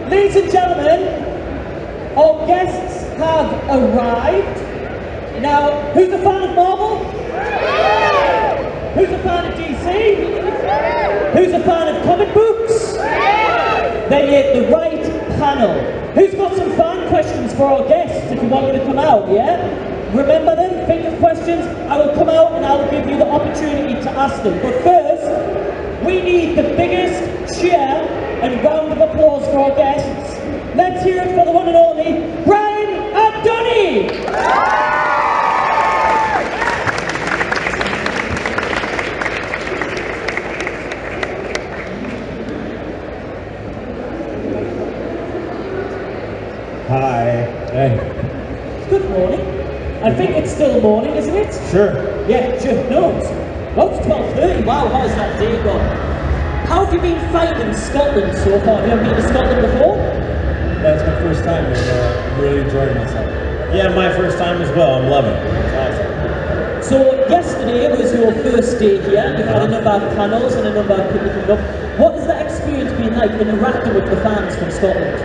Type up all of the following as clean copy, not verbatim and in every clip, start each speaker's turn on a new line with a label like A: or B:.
A: Ladies and gentlemen, our guests have arrived. Now, who's a fan of Marvel? Who's a fan of DC? Who's a fan of comic books? Then you're the right panel. Who's got some fan questions for our guests if you want them to come out, yeah? Remember them, think of questions, I will come out and I will give you the opportunity to ask them. But first, we need the biggest cheer and round of applause for our guests. Let's hear it for the one and only, Brian and Donny!
B: Hi. Hey.
A: Good morning. I think it's still morning, isn't it?
B: Sure.
A: Yeah, sure. No. Oh, it's 12:30. Wow, how's that day gone? How have you been finding Scotland so far? Have you ever been to Scotland before?
B: That's my first time and I'm really enjoying myself. Yeah, my first time as well. I'm loving it. It's awesome.
A: So yesterday was your first day here. You've had a number of panels and a number of people coming up. What has that experience been like interacting with the fans from Scotland?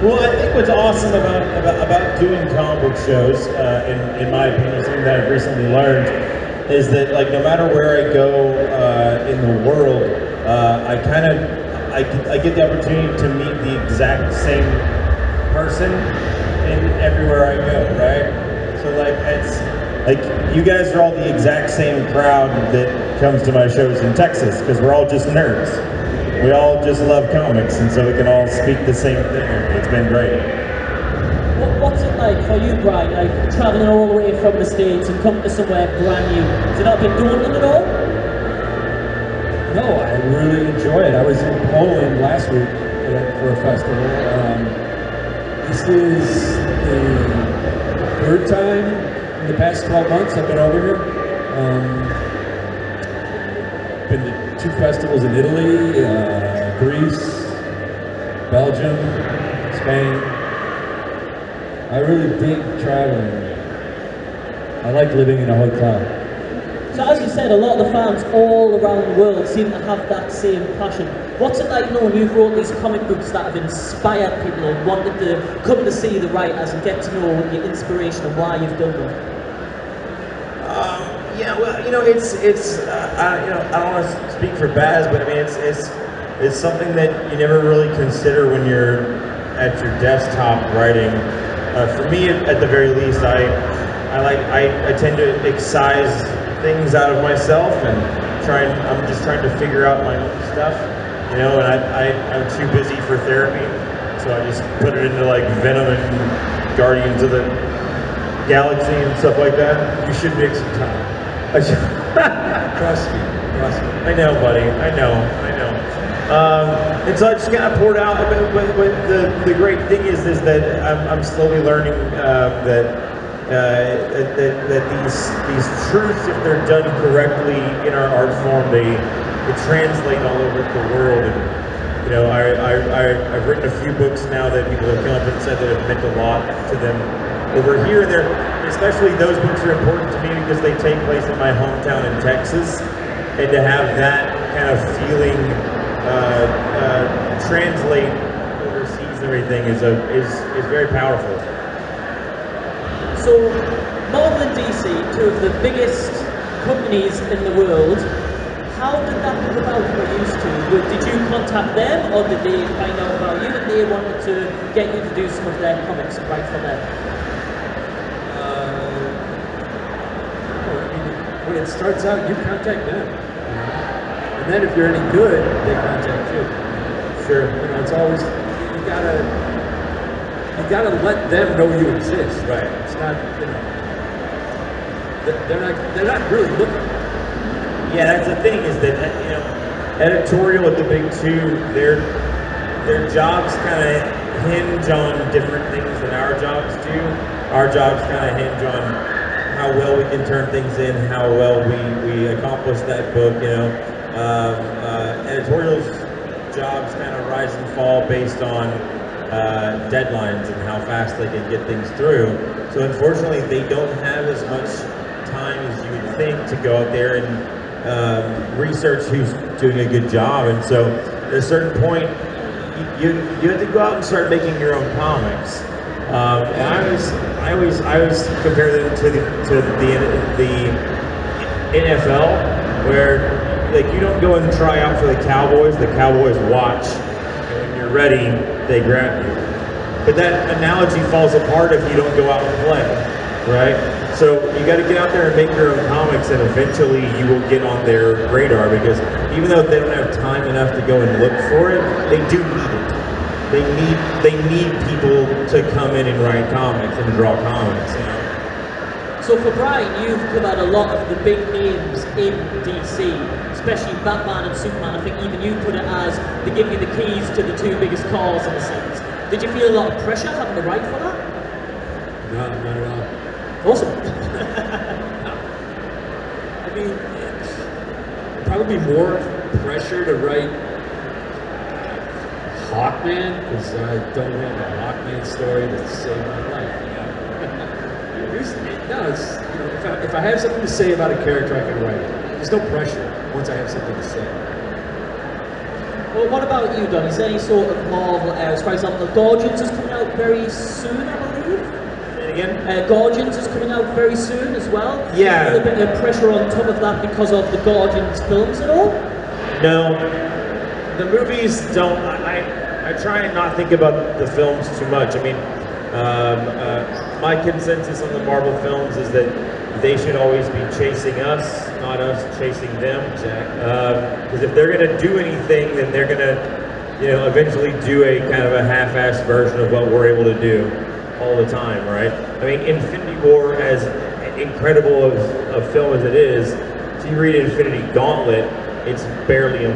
B: Well, I think what's awesome about doing comic book shows, in my opinion, something that I've recently learned, is that like no matter where I go in the world, I get the opportunity to meet the exact same person in everywhere I go, right? So like it's like you guys are all the exact same crowd that comes to my shows in Texas because we're all just nerds. We all just love comics, and so we can all speak the same thing. It's been great.
A: What's it like for you, Brian, like travelling all the way from the States and coming to somewhere brand new? Has it not been daunting at all?
C: No, I really enjoy it. I was in Poland last week for a festival. This is the third time in the past 12 months I've been over here. Been to 2 festivals in Italy, Greece, Belgium, Spain. I really dig traveling. I like living in a hotel.
A: So as you said, a lot of the fans all around the world seem to have that same passion. What's it like knowing you've wrote these comic books that have inspired people and wanted to come to see the writers and get to know your inspiration and why you've done them?
B: Yeah, well, you know, it's I don't want to speak for Baz, but I mean, it's something that you never really consider when you're at your desktop writing. For me, at the very least, I tend to excise things out of myself and I'm just trying to figure out my own stuff, you know, and I'm too busy for therapy, so I just put it into like Venom and Guardians of the Galaxy and stuff like that.
C: You should make some time. Trust me.
B: I know, buddy. I know. And so I just kind of poured out. But the great thing is that I'm slowly learning that these truths, if they're done correctly in our art form, they translate all over the world. And you know, I've written a few books now that people have come up and said that have meant a lot to them over here. And especially those books are important to me because they take place in my hometown in Texas, and to have that kind of feeling translate overseas and everything is very powerful.
A: So, Marvel and DC, 2 of the biggest companies in the world, how did that come about for you two? Did you contact them, or did they find out about you and they wanted to get you to do some of their comics and write for them?
C: When it starts out, you contact them. And then if you're any good, they contact you.
B: Sure.
C: You know, it's always, you gotta let them know you exist.
B: Right.
C: It's not, you know, they're not really looking.
B: Yeah, that's the thing is that, you know, editorial at the big 2, their jobs kind of hinge on different things than our jobs do. Our jobs kind of hinge on how well we can turn things in, how well we accomplish that book, you know. Editorial's jobs kind of rise and fall based on deadlines and how fast they can get things through. So unfortunately, they don't have as much time as you would think to go out there and research who's doing a good job, and so at a certain point, you have to go out and start making your own comics. And I always compare them to the NFL, where like you don't go and try out for the Cowboys watch, and when you're ready, they grab you. But that analogy falls apart if you don't go out and play, right? So you got to get out there and make your own comics, and eventually you will get on their radar, because even though they don't have time enough to go and look for it, they do need it. They need people to come in and write comics and draw comics, you know?
A: So for Brian, you've covered a lot of the big names in DC, especially Batman and Superman. I think even you put it as they give you the keys to the two biggest cars in the sense. Did you feel a lot of pressure having to write for that?
C: No, not at all.
A: Awesome.
C: I mean, it's probably more pressure to write Hawkman, because I don't have a Hawkman story to save my life. No, it's, you know, if I have something to say about a character, I can write it. There's no pressure once I have something to say.
A: Well, what about you, Donny? Is there any sort of Marvel errors? For example, Guardians is coming out very soon, I believe.
B: Again?
A: Guardians is coming out very soon as well.
B: Yeah.
A: Do you feel a bit of pressure on top of that because of the Guardians films at all?
B: No. The movies don't. I try and not think about the films too much. I mean, my consensus on the Marvel films is that they should always be chasing us, not us chasing them. Because if they're going to do anything, then they're going to, you know, eventually do a kind of a half-assed version of what we're able to do all the time, right? I mean, Infinity War, as incredible of a film as it is, if you read Infinity Gauntlet, it's barely a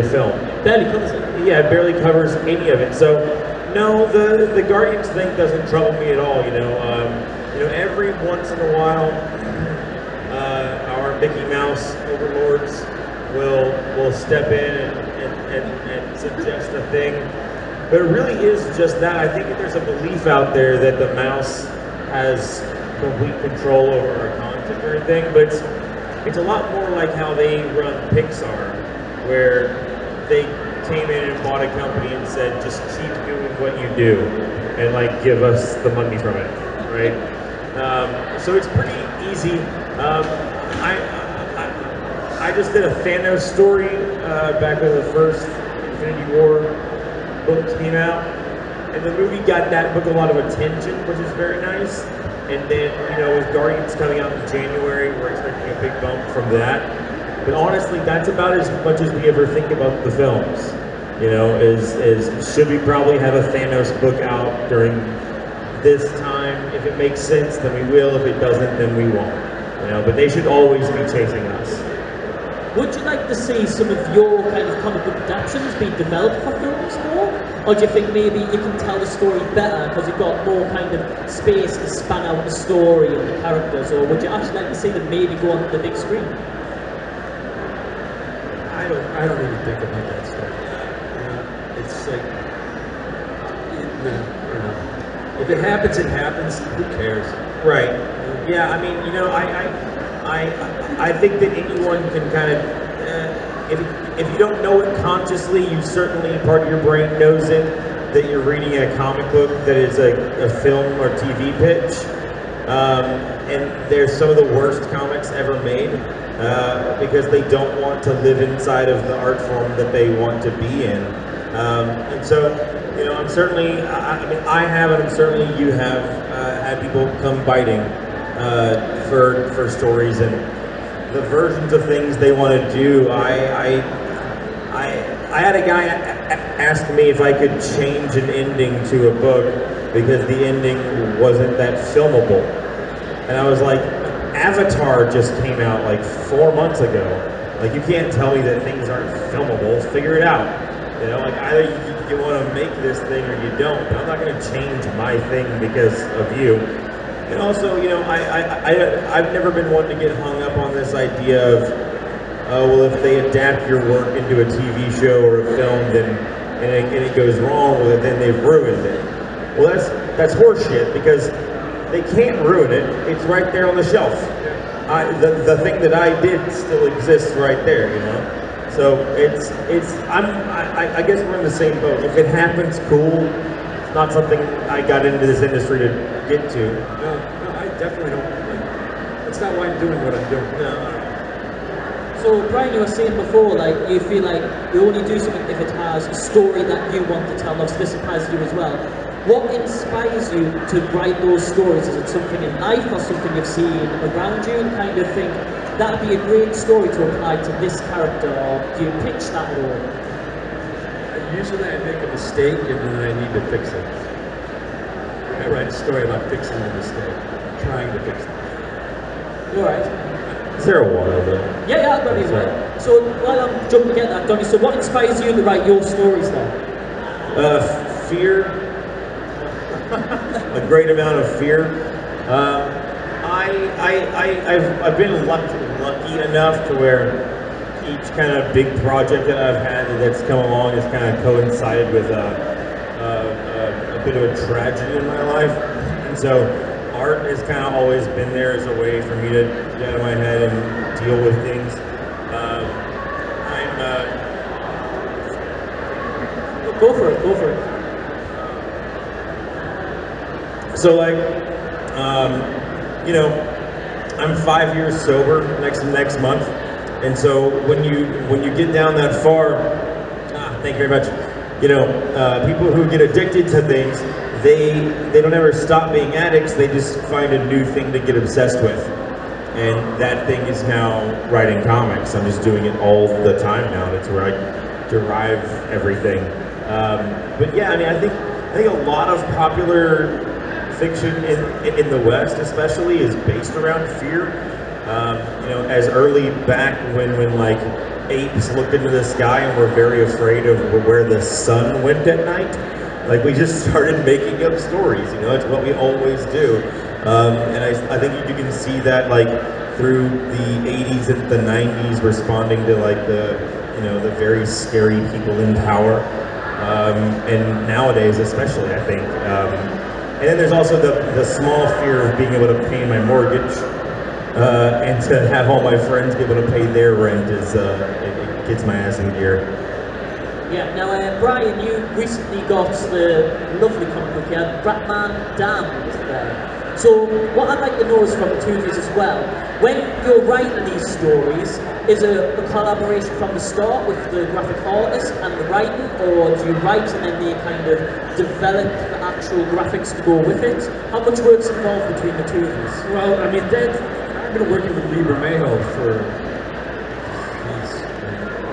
B: film.
A: Barely covers it.
B: Yeah, it barely covers any of it. So, no, the Guardians thing doesn't trouble me at all. You know, every once in a while, our Mickey Mouse overlords will step in and suggest a thing. But it really is just that. I think that there's a belief out there that the mouse has complete control over our content or anything, but it's a lot more like how they run Pixar, where they came in and bought a company and said, just keep doing what you do and like give us the money from it, right? So it's pretty easy. I just did a Thanos story back when the first Infinity War book came out, and the movie got that book a lot of attention, which is very nice. And then, you know, with Guardians coming out in January, we're expecting a big bump from that. But honestly, that's about as much as we ever think about the films. You know, is should we probably have a Thanos book out during this time? If it makes sense, then we will. If it doesn't, then we won't. You know, but they should always be chasing us.
A: Would you like to see some of your kind of comic book adaptations be developed for films more? Or do you think maybe you can tell the story better because you've got more kind of space to span out the story and the characters? Or would you actually like to see them maybe go on the big screen?
C: I don't even think about that stuff. You know, it's like, you know, if it happens, it happens. Who cares?
B: Right. Yeah. I mean, you know, I think that anyone can kind of, if you don't know it consciously, you certainly, part of your brain knows it, that you're reading a comic book that is a film or TV pitch. And they're some of the worst comics ever made because they don't want to live inside of the art form that they want to be in. And so, you know, I'm certainly, I mean, I have, and I'm certainly you have had people come biting for stories and the versions of things they want to do. I had a guy ask me if I could change an ending to a book because the ending wasn't that filmable. And I was like, Avatar just came out like 4 months ago. Like, you can't tell me that things aren't filmable. Figure it out. You know, like, either you want to make this thing or you don't. But I'm not going to change my thing because of you. And also, you know, I've never been one to get hung up on this idea of, well, if they adapt your work into a TV show or a film, then and it goes wrong with it, then they've ruined it. Well, that's horseshit because they can't ruin it. It's right there on the shelf. the thing that I did still exists right there, you know. So I guess we're in the same boat. If it happens, cool. It's not something I got into this industry to get to.
C: No, I definitely don't. That's not why I'm doing what I'm doing.
B: No.
A: So Brian, you were saying before, like you feel like you only do something if it has a story that you want to tell. Obviously, this applies to you as well. What inspires you to write those stories? Is it something in life or something you've seen around you and kind of think that'd be a great story to apply to this character, or do you pitch that at all?
C: Usually I make a mistake and then I need to fix it. I write a story about fixing a mistake, trying to fix it.
A: All right.
B: Is there a water over there?
A: Yeah, I've got it. So while I'm jumping at that, Donny, so what inspires you to write your stories then?
B: Fear. A great amount of fear. I've been lucky enough to where each kind of big project that I've had that's come along has kind of coincided with a bit of a tragedy in my life, and so art has kind of always been there as a way for me to get out of my head and deal with things.
A: Go for it.
B: So like, you know, I'm 5 years sober next month, and so when you get down that far, thank you very much. You know, people who get addicted to things, they don't ever stop being addicts. They just find a new thing to get obsessed with, and that thing is now writing comics. I'm just doing it all the time now. That's where I derive everything. But yeah, I mean, I think a lot of popular fiction in the West, especially, is based around fear. You know, as early back when like apes looked into the sky and were very afraid of where the sun went at night. Like, we just started making up stories. You know, it's what we always do. And I think you can see that like through the 80s and the 90s, responding to like the very scary people in power. And nowadays, especially, I think. And then there's also the small fear of being able to pay my mortgage, and to have all my friends be able to pay their rent it gets my ass in gear.
A: Yeah, now Brian, you recently got the lovely comic book here, Batman Damned there. So what I'd like to know is from the two of you as well, when you're writing these stories, is it a collaboration from the start with the graphic artist and the writing, or do you write and then they kind of develop the actual graphics to go with it? How much work's involved between the two of you?
C: Well, I mean, I've been working with Lee Bermejo for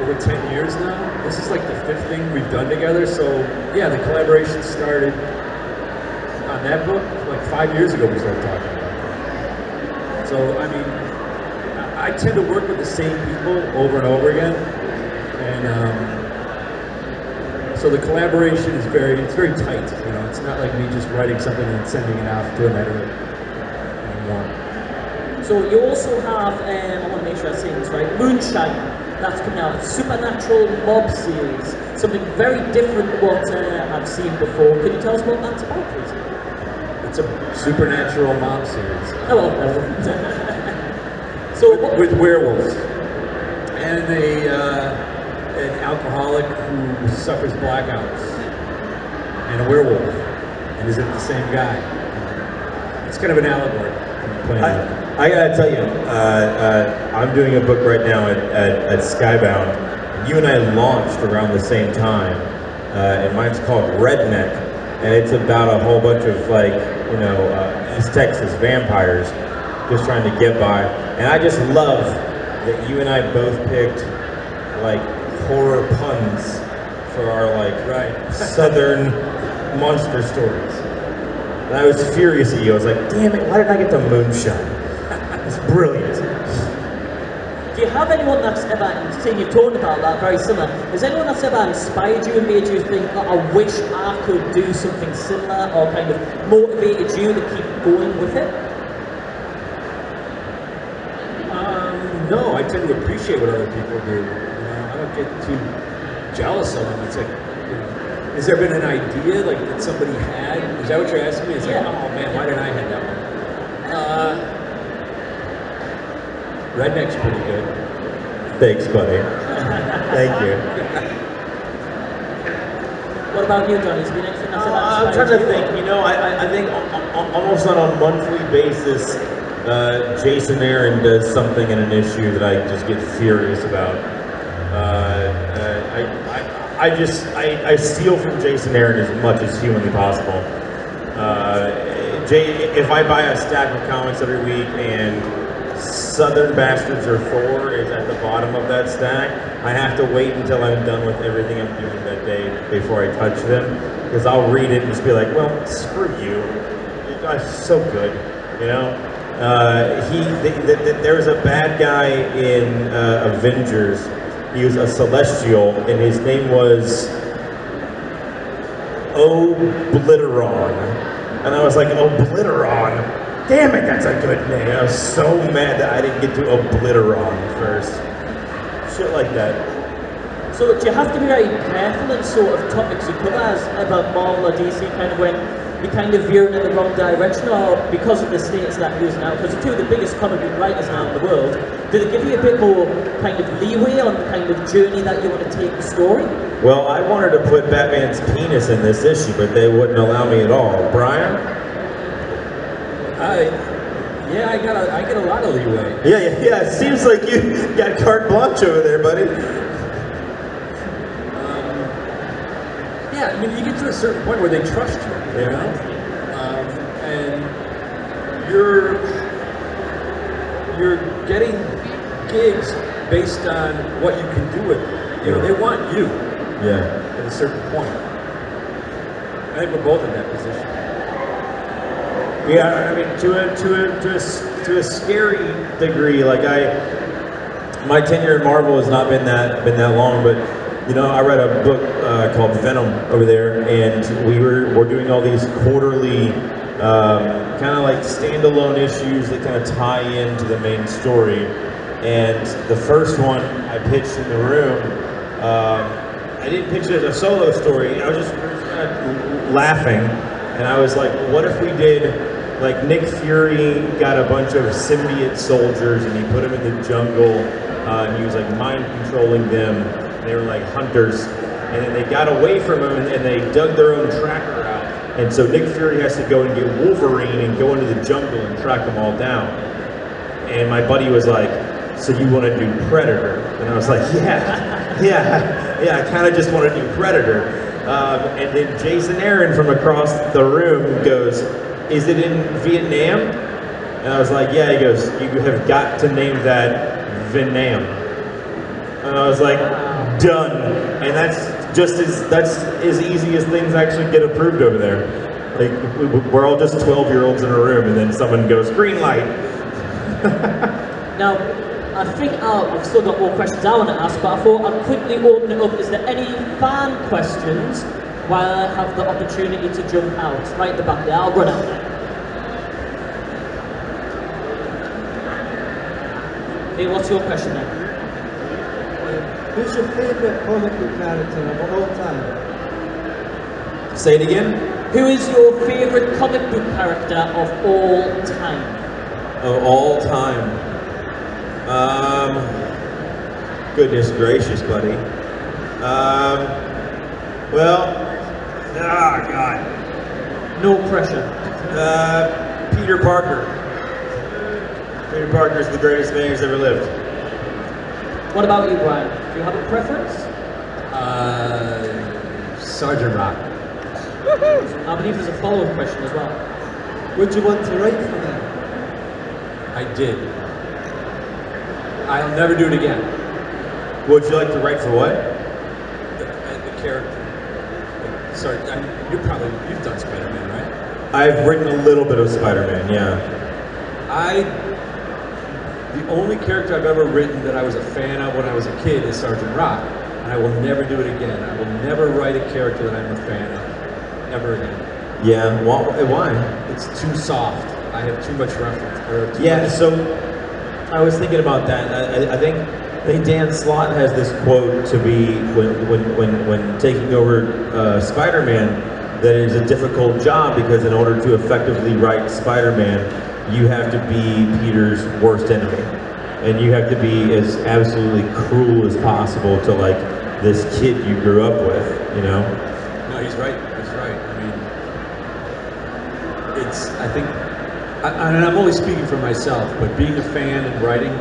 C: over 10 years now. This is like the 5th thing we've done together, so yeah, the collaboration started on that book like 5 years ago. We started talking about it. So I mean, I tend to work with the same people over and over again, and so the collaboration is very tight. You know, it's not like me just writing something and sending it off to an editor anymore.
A: So you also have, I want to make sure I say this right, Moonshine. That's coming out. It's Supernatural Mob series. Something very different to what I've seen before. Can you tell us what that's about, please?
C: It's a supernatural mob series.
A: Oh, well. So
C: with werewolves and an alcoholic who suffers blackouts and a werewolf, and is it the same guy? It's kind of an allegory.
B: I gotta tell you, I'm doing a book right now at Skybound. You and I launched around the same time, and mine's called Redneck, and it's about a whole bunch of like, East Texas vampires just trying to get by. And I just love that you and I both picked like horror puns for our southern monster stories. And I was furious at you. I was like, damn it, why didn't I get the Moonshine? It's brilliant.
A: do you have anyone that's ever, seeing you've talked about that, very similar, is anyone that's ever inspired you and made you think, oh, I wish I could do something similar, or kind of motivated you to keep going with it?
C: No, I tend to appreciate what other people do. I don't get too jealous of them. It's like, has there been an idea like that somebody had? Is that what you're asking me? It's like, oh man, why didn't I have that one? Redneck's pretty good.
B: Thanks, buddy. Thank you.
A: What about you, Donny? Has there been anything that's
B: I'm trying to think. You know, I think almost on a monthly basis, Jason Aaron does something in an issue that I just get furious about. I steal from Jason Aaron as much as humanly possible. If I buy a stack of comics every week and Southern Bastards or Thor is at the bottom of that stack, I have to wait until I'm done with everything I'm doing that day before I touch them, because I'll read it and just be like, well, screw you. You guys are so good, you know? There was a bad guy in Avengers. He was a Celestial, and his name was Obliteron. And I was like, Obliteron? Damn it, that's a good name. I was so mad that I didn't get to Obliteron first. Shit like that.
A: So do you have to be very careful in sort of topics you cover as about Marvel or DC, kind of when you're kind of veering in the wrong direction, or because of the status that you're using now, because you're two of the biggest comic book writers now in the world, did it give you a bit more kind of leeway on the kind of journey that you want to take the story?
B: Well, I wanted to put Batman's penis in this issue, but they wouldn't allow me at all. Brian?
C: Yeah, I get a lot of leeway.
B: Yeah, it seems like you got carte blanche over there, buddy.
C: Yeah, I mean, you get to a certain point where they trust you, you know? And you're getting gigs based on what you can do with it. You know, they want you.
B: Yeah.
C: At a certain point. I think we're both in that position.
B: Yeah, I mean, to a scary degree. Like my tenure in Marvel has not been that long, but you know, I read a book called Venom over there, and we're doing all these quarterly kind of like standalone issues that kind of tie into the main story. And the first one I pitched in the room, I didn't pitch it as a solo story. I was just kind of laughing, and I was like, what if we did, like, Nick Fury got a bunch of symbiote soldiers and he put them in the jungle, and he was like mind controlling them. They were like hunters, and then they got away from him and they dug their own tracker out. And so Nick Fury has to go and get Wolverine and go into the jungle and track them all down. And my buddy was like, so you want to do Predator? And I was like, yeah, I kind of just want to do Predator. And then Jason Aaron from across the room goes, is it in Vietnam? And I was like, yeah. He goes, you have got to name that Vietnam. And I was like, done. And that's as easy as things actually get approved over there. Like, we're all just 12-year-olds in a room, and then someone goes, green light.
A: Now, I think I've still got more questions I want to ask, but I thought I'd quickly open it up. Is there any fan questions while I have the opportunity to jump out? Right at the back there, I'll run out there. Hey, what's your question then?
D: Who's your favorite comic book character of all time?
B: Say it again?
A: Who is your favorite comic book character of all time?
B: Of all time. Goodness gracious, buddy. Well, God.
A: No pressure.
B: Peter Parker. Peter Parker is the greatest man who's ever lived.
A: What about you, Brian? Do you have a preference?
C: Sergeant Rock.
A: I believe there's a follow-up question as well.
D: Would you want to write for them?
C: I did. I'll never do it again.
B: Would you like to write for what?
C: The character. Sorry, you've done Spider-Man, right?
B: I've written a little bit of Spider-Man, yeah.
C: The only character I've ever written that I was a fan of when I was a kid is Sergeant Rock. And I will never do it again. I will never write a character that I'm a fan of. Ever again.
B: Yeah, why?
C: It's too soft. I have too much reference.
B: So I was thinking about that. I think Dan Slott has this quote to be when taking over Spider-Man, that it is a difficult job because in order to effectively write Spider-Man, you have to be Peter's worst enemy. and you have to be as absolutely cruel as possible to like this kid you grew up with, you know?
C: No, he's right. He's right. I mean, I think, and I'm only speaking for myself, but being a fan and writing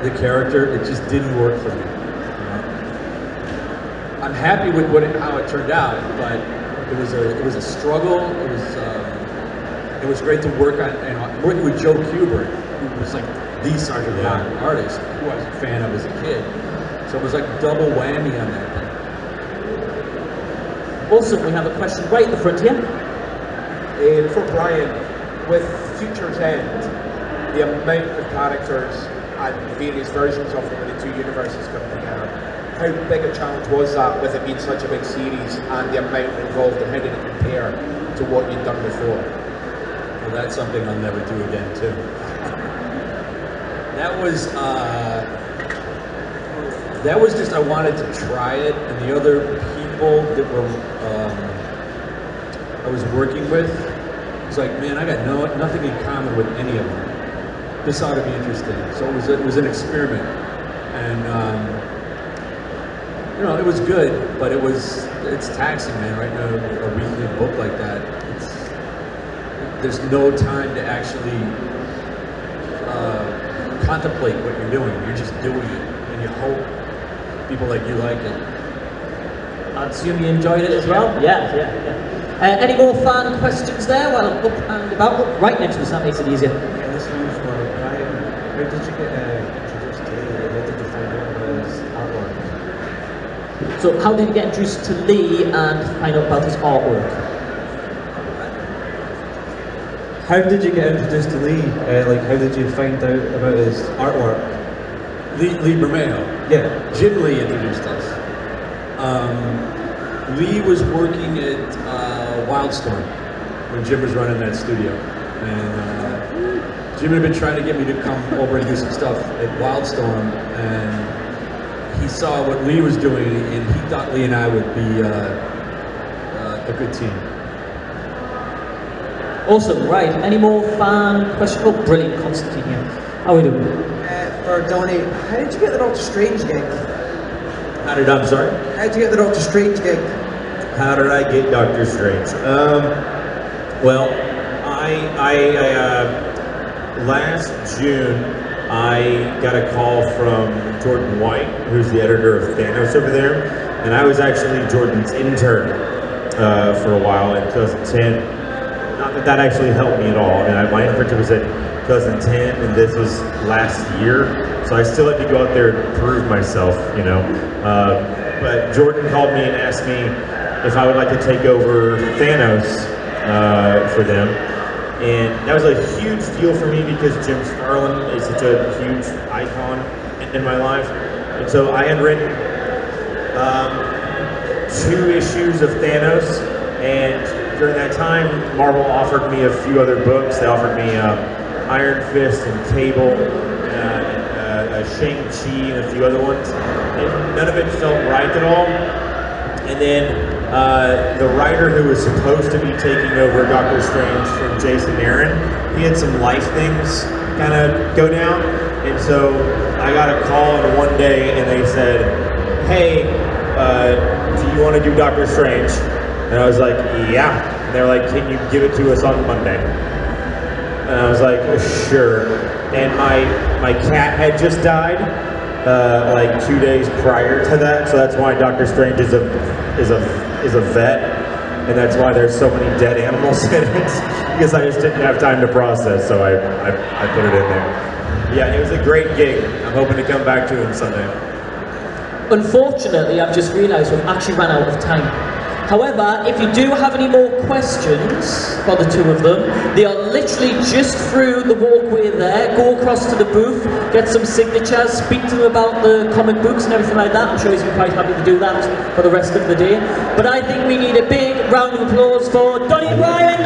C: the character, it just didn't work for me. You know? I'm happy with how it turned out, but it was a struggle. It was great to work on, and working with Joe Kubert, who was like the Sergeant Pop artist, who I was a fan of as a kid. So it was like double whammy on that thing.
A: Awesome, we have a question right at the front here.
E: For Brian, with Future's End, the amount of characters and various versions of them in the two universes coming together, how big a challenge was that with it being such a big series and the amount involved, and how did it compare to what you'd done before?
C: Well, that's something I'll never do again, too. That was just, I wanted to try it, and the other people that were I was working with, it's like, man, I got nothing in common with any of them. This ought to be interesting. So it was an experiment, and you know, it was good, but it's taxing, man. Right now, a weekly book like that, there's no time to actually contemplate what you're doing. You're just doing it, and you hope people like you like it.
A: I assume you enjoyed it as well? Yeah. Any more fan questions there? Well, up and about. Right next to us, that makes it easier.
D: Yeah, this one's for Brian. How did you get introduced to Lee? How did you find out about his artwork?
A: So, how did you get introduced to Lee and find out about his artwork?
D: How did you get introduced to Lee? How did you find out about his artwork?
C: Lee Bermejo.
D: Yeah.
C: Jim Lee introduced us. Lee was working at Wildstorm when Jim was running that studio, and Jim had been trying to get me to come over and do some stuff at Wildstorm, and he saw what Lee was doing, and he thought Lee and I would be a good team.
A: Awesome, right. Any more fan questions? Oh, brilliant, Constantine here. How are we doing?
F: For Donny, how did you get the Doctor Strange gig?
B: How did you get the Doctor Strange gig? How did I get Doctor Strange? Well, last June, I got a call from Jordan White, who's the editor of Thanos over there, and I was actually Jordan's intern for a while in 2010. Not that that actually helped me at all. I mean, my internship was at 2010, and this was last year, so I still had to go out there and prove myself, you know. But Jordan called me and asked me if I would like to take over Thanos for them. And that was a huge deal for me because Jim Starlin is such a huge icon in my life. And so I had written 2 issues of Thanos, and during that time, Marvel offered me a few other books. They offered me Iron Fist and Cable, Shang-Chi, and a few other ones. And none of it felt right at all. And then the writer who was supposed to be taking over Doctor Strange from Jason Aaron, he had some life things kind of go down. And so I got a call one day and they said, hey, do you want to do Doctor Strange? And I was like, yeah. And they're like, can you give it to us on Monday? And I was like, sure. And my cat had just died like 2 days prior to that, so that's why Doctor Strange is a vet, and that's why there's so many dead animals in it, because I just didn't have time to process, so I put it in there. Yeah, it was a great gig. I'm hoping to come back to it someday.
A: Unfortunately, I've just realised we've actually run out of time. However, if you do have any more questions for the 2 of them, they are literally just through the walkway there. Go across to the booth, get some signatures, speak to them about the comic books and everything like that. I'm sure he's quite happy to do that for the rest of the day. But I think we need a big round of applause for Donny and Ryan.